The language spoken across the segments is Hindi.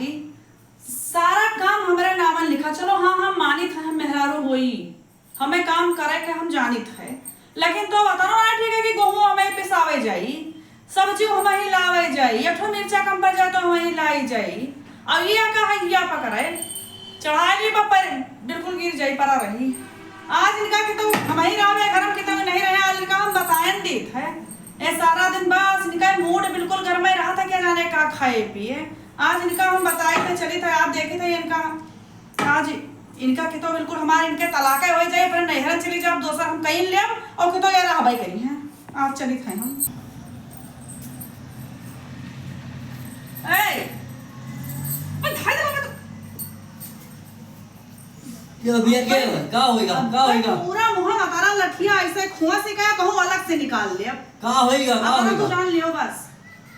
आंटी, सारा काम हमारे नामन लिखा। चलो हाँ हम मानित है, हम मेहरारू होई, हमें काम करे के हम जानित है, लेकिन तो बताओ ना ठीक है कि गेहूं हमें पिसावे जाई, सब्जी हमें ही लावे जाई, एक ठो मिर्चा कम पड़ जाए तो हमें ही लाई जाई। अब ये का है या पकड़े चढ़ाई ली पर बिल्कुल गिर जाई परा रही। आज इनका कि तो हम ही रहे घर में कितना नहीं रहे, आज इनका हम बताएं देत है। ये सारा दिन बस इनका मूड बिल्कुल घर में रहा था, क्या जाने का खाए पिए। आज इनका हम बताए थे, चली थे, आप देखे थे इनका आज इनका कि तो बिल्कुल हमारे इनके तलाक हो जाए, फिर नहर चली जाओ दोसर हम कहीं ले और कि तो यार हवाई करी है। आज चली थे हम का होएगा पूरा मुंह हमारा लठिया ऐसे खुआ से क्या कहूं अलग से निकाल ले। का होएगा तू जान लियो बस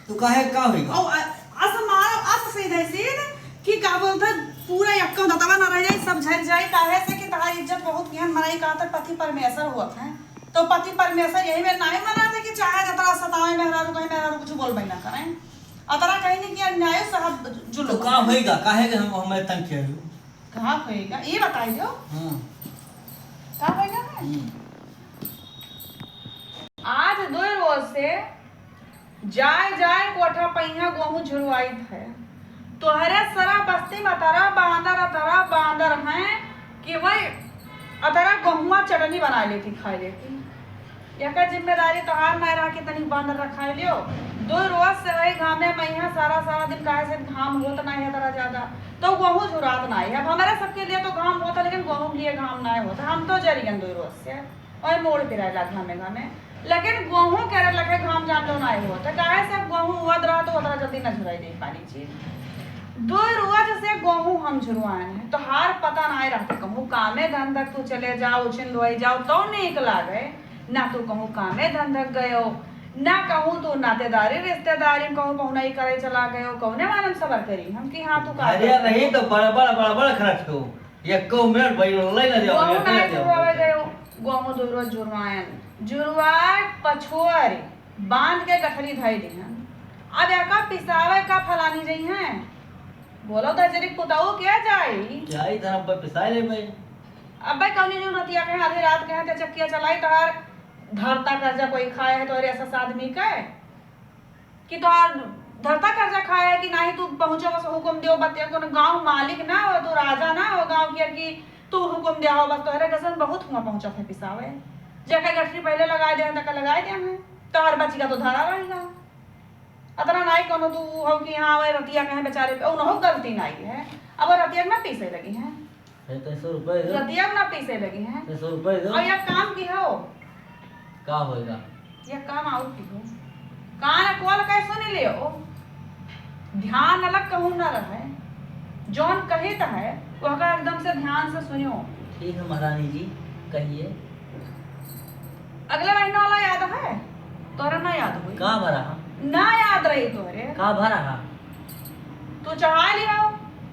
तू काहे का होएगा और मारो सीधे सीधे कि का बोलता पूरा यक्का दतवा ना रह जाए, सब झड़ जाए। काहे से कि तुम्हारी इज्जत बहुत किहन मनाई का था, पति परमेश्वर हुआ है तो पति परमेश्वर यही में नहीं मना थे कि चाहे जतरा सतावे मेहरारू कहीं मेहरारू कुछ बोलबे ना करें, अतरा कहीं नहीं कि अन्याय साहब जुल्म। तो का होएगा काहे के हम हमें तंग किया कहां होएगा ये बताइयो। हां का होएगा आज 2 रोज से जाए कोठा पहिया गेहूं झुरवाई है, तोहरे सरा बस्ती में अतरा बांदर हैं कि वही अतरा गेहुआ चटनी बना लेती खाई लेती। यका जिम्मेदारी तोहार नहीं रहा कि तनी बांदर रखा लियो। 2 रोज से वही घामे मैया सारा दिन काहे से घाम होत नहीं है तरह ज्यादा, तो गेहूं झुरात नहीं है। अब हमारे सबके लिए तो घाम होता, लेकिन गेहूं के लिए घाम नहीं होता। हम तो जरियन 2 रोज से और मोड़ फिरायला घामे लेकिन गेहूं करे लखे घाम जान लो नहीं होता। काहे से गेहूं उद रहा तो उतना जल्दी न झुराई दे पानी चीज। 2 रोज से गेहूं हम झुरवाए हैं तो हार पता नहीं रहते, कहूँ कामे धंधक तू चले जाओ उछिन लोई जाओ तो नहीं लागे ना, तू कहूँ कामे धंधक गयो ना, कहूँ तू नातेदारी रिश्तेदारी कहूँ कहूँ नहीं करे चला गयो, कौने मानम सबर करी हम कि हाँ तू का नहीं तो बड़ा खर्च हो एको मिनट भाई ले ना जाओ गेहूं 2 रोज जुरवाए पछुआरी बांध के गठरी धई दी हैं। अब एका पिसावे का फलानी जई हैं, बोलो तो जरी पुताऊ क्या जाई धरम पर पिसाई ले भाई। अब भाई कौनी जो नतिया के आधी रात के हैं चक्किया चलाई तोहार धरता कर्जा कोई खाए है तो ऐसा आदमी का कि तोहार धरता कर्जा खाए है कि नहीं तू पहुंचो बस हुक्म दियो बतिया को गांव मालिक ना हो तू राजा ना हो गांव की तू हुक्म दिया हो बस तोहरे गसन बहुत हुआ पहुंचा है पिसावे जगह गठरी पहले लगाए दे तक लगाए दे हैं तोहर बची का तो धरा रहेगा। अतना नहीं कोनो तू हो कि हां वे रतिया कहे बेचारे पे उनहो गलती नहीं है। अब रतिया ना पीसे लगी हैं 300 रुपए रतिया ना पीसे लगी हैं 300 रुपए दो और ये काम की हो का होएगा ये काम आउट की हो कान कोल कैसे सुन लियो ध्यान अलग कहूं ना रहे जौन कहे त है वह एकदम से ध्यान से सुनियो। ठीक है महारानी जी कहिए। अगले महीना वाला याद है तोरा ना याद हुई का भरा ना याद रही तोरे का भरा तू चढ़ा लियो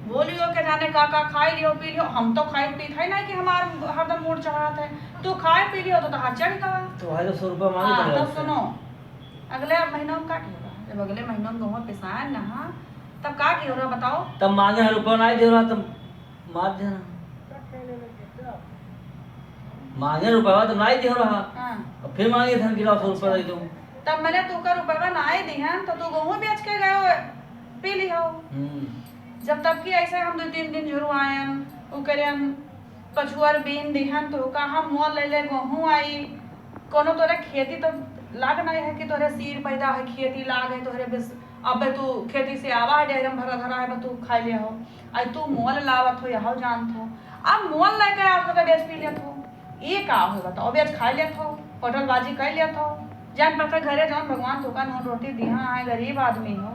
बोलियो के जाने का खाई लियो पी लियो। हम तो खाई पी था नहीं कि हमार हरदम मूड चढ़ाते है तू खाए पी लियो तो हाथ चढ़ गया तो 100 रुपए मांगे तो सुनो अगले महीना में का होगा जब अगले महीना में गेहूं पिसाए ना तब का की हो रहा बताओ तब मांगे रुपए नहीं दे रहा तब मार देना मांगे रुपए तो नहीं दे रहा और फिर मांगे धन गिरा 100 रुपए दे दूं तब मैंने तू का रुपए ना ही दी हैं तो तू गेहूं बेच के गयो पी लियो। जब तक कि ऐसे हम 2-3 दिन जुरवायन उ करेन पछुआर बीन दिहन तो का हम मोल ले ले गेहूं आई कोनो तोरे खेती तो लाग नहीं है कि तोरे सिर पैदा है खेती लाग है तोरे बस अब तू खेती से आवा है डेरम भरा धरा है तू खाई ले हो आई तू मोल लावत हो यहो जानत हो अब मोल लेके आप तो बेच पी लेत हो ये का हो बताओ बेच खा लेत हो होटलबाजी कर लेत हो जान पता घरे जौन भगवान तुका नोट रोटी दिहा है गरीब आदमी हो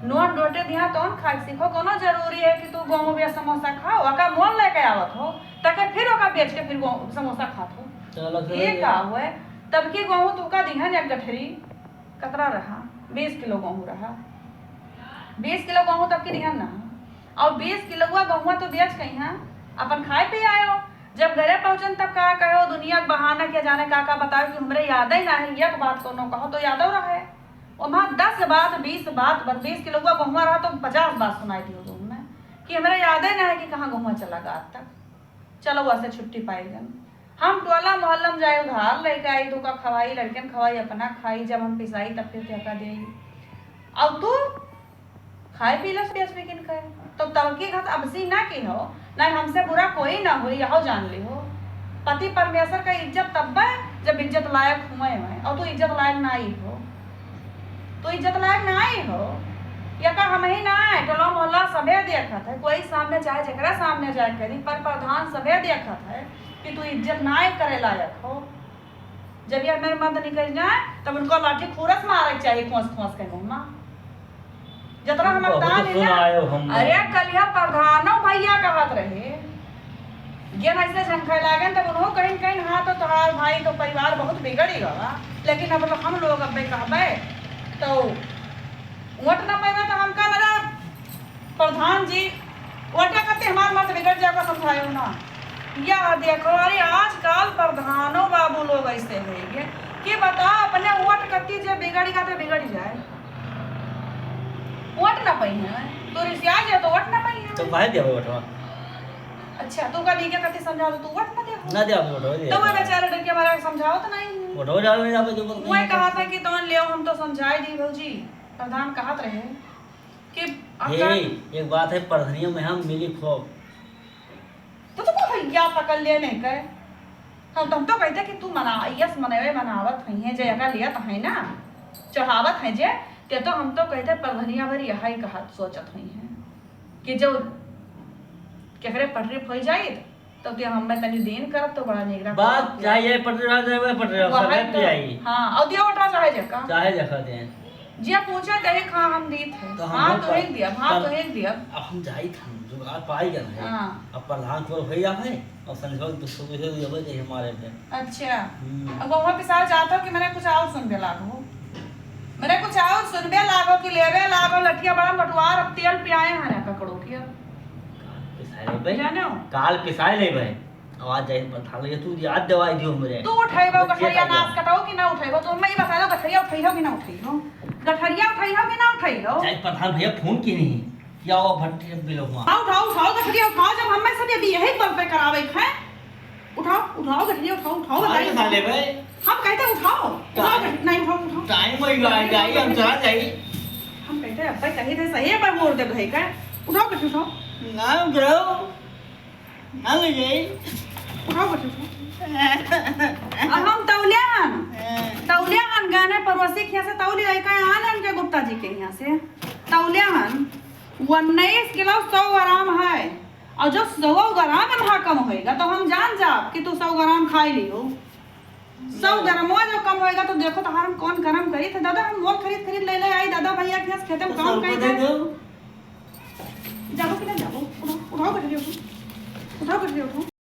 नोट रोटी दिहा तो खाए सीखो कोनो जरूरी है कि तू गेहूं बेच समोसा खाओ ओका मोल लेके आवत हो ताकि फिर ओका बेच के फिर समोसा खात हो चलो ये का हुए तब की गेहूं तुका दिहन एक गठरी कतरा रहा 20 किलो गेहूं रहा 20 किलो गेहूं तब की दिहन ना और 20 किलो गेहूं तो बेच कहीं हां अपन खाए पी आयो जब घरे पहुंचन तब का कहो दुनिया के बहाना के जाने का बताओ कि हमरे याद ही ना है एक बात कोनो कहो तो यादव रहे वहां 10 बात 20 बात 20 किलो गेहूं रहा तो 50 बात सुनाई थी तुमने कि हमारा याद ही ना है कि कहाँ घूमा चला गया आज तक। चलो वैसे छुट्टी पाई गन हम टोला मोहल्ला में जाए उधार लेके आई तो का खवाई लड़कियन खवाई अपना खाई जब हम पिसाई तब फिर ठेका दे अब तू खाए पीला से बेच बिकिन खाए तो तवकी घात अबसी ना की हो ना हमसे बुरा कोई ना हो यहो जान ली हो। पति परमेश्वर का इज्जत तब है जब इज्जत लायक हुए और तू इज्जत लायक ना ही हो। तो इज्जत लायक ना ही हो या का हम ही ना है टोला मोहल्ला सबे देखत है कोई सामने चाहे जकरा सामने जाए करी पर प्रधान सबे देखत है कि तू इज्जत ना करे लायक हो। जब ये मेरे मर्द निकल जाए तब उनको लाठी खूरस मारे चाहिए खोस खोस के मुंह में जतरा हमार दान है ना। अरे कल यह प्रधानो भैया कहत रहे ज्ञान ऐसे झंखा लागे तब उन्हों कहीं कहीं हाँ तो तुम्हार भाई तो परिवार बहुत बिगड़ी गवा लेकिन अब हम लोग अब कहबे तो वोट न पाएगा तो हम का लगा प्रधान जी वोटा करते हमारे मत बिगड़ जाएगा समझायो ना। या देखो अरे आजकल प्रधानों बाबू लोग ऐसे हैं कि बताओ अपने वोट करती जो बिगड़ी का तो बिगड़ जाए वोट ना पाई है तो रिसिया जाए तो वोट ना पाई है तो काहे देबो वोट। अच्छा तू का नीके करती समझाओ तो तू वोट ना दे वोट दे तो वो बेचारे डर के हमारा समझाओ तो नहीं वोट डाल नहीं जाबे जो मैं कहा था कि तुम ले हम तो समझाई दी भौजी प्रधान कहत रहे कि हे एक बात है प्रधानियों में हम मिली खूब तो भैया पकड़ ले नहीं कहे हम तो कहते कि तू मना यस मनावे मनावत है जे अगर लिया तो है ना चढ़ावत है जे ते तो हम तो कहते प्रधानिया भर यही कहत सोचत है कि जो केकरे पटरी फल जाई तो ते हम में तनी दिन करब तो बड़ा निगरा बात चाहिए पटरी जाए पटरी सब पे आई हां और दिया उठा चाहे जका चाहे जका दे जे पूछा कहे खा हम दीत है तो हां तो एक दिया हां तो एक दिया अब हम जाई था जो आज पाई गए है हां अब प्रधान को भैया है और संजोग दूसरों को दे दे हमारे पे। अच्छा अब वहां पे साथ जाता कि मैंने कुछ और सुन के लागो मैंने कुछ और सुनबे लागो कि लेवे लागो लठिया बड़ा मटवार अब तेल पियाए हैं ककड़ो की पिसाई भाई जानो काल पिसाई ले भाई आवाज जाए प्रधान लगे तू याद दवाई दियो हमरे तू उठाइबो गठरिया नाच कटाओ कि ना उठाइबो तो मैं ही बता दो गठरिया उठाइहो कि ना उठाइहो गठरिया उठाइहो कि ना उठाइहो चाहे प्रधान भैया फोन की नहीं या वो भट्टी बिलो हुआ उठाओ गठरिया उठाओ जब हम में सब ये यही बल पे करावे हैं उठाओ गठरिया उठाओ बताइए साले भाई हम कहते उठाओ नहीं उठाओ टाइम हो गया हम चला जाएगी हम कहते अब कहीं थे सही पर मोड़ दे भाई का उठाओ गठरिया उठाओ ना करो हम गए उठाओ गठरिया अब हम तौलियान गाने पड़ोसी के से तौली आई का आन के गुप्ता जी के यहाँ से तौलियान 19 किलो 100 ग्राम है और जो 100 ग्राम में वहाँ कम होएगा तो हम जान जा कि तू 100 ग्राम खाई लियो 100 ग्राम जो कम होएगा तो देखो तो हम कौन गरम करी थे दादा हम मोल खरीद ले आई दादा भैया के खेते में काम करी थे जाओ कि ना जाओ उठाओ कर दियो उठाओ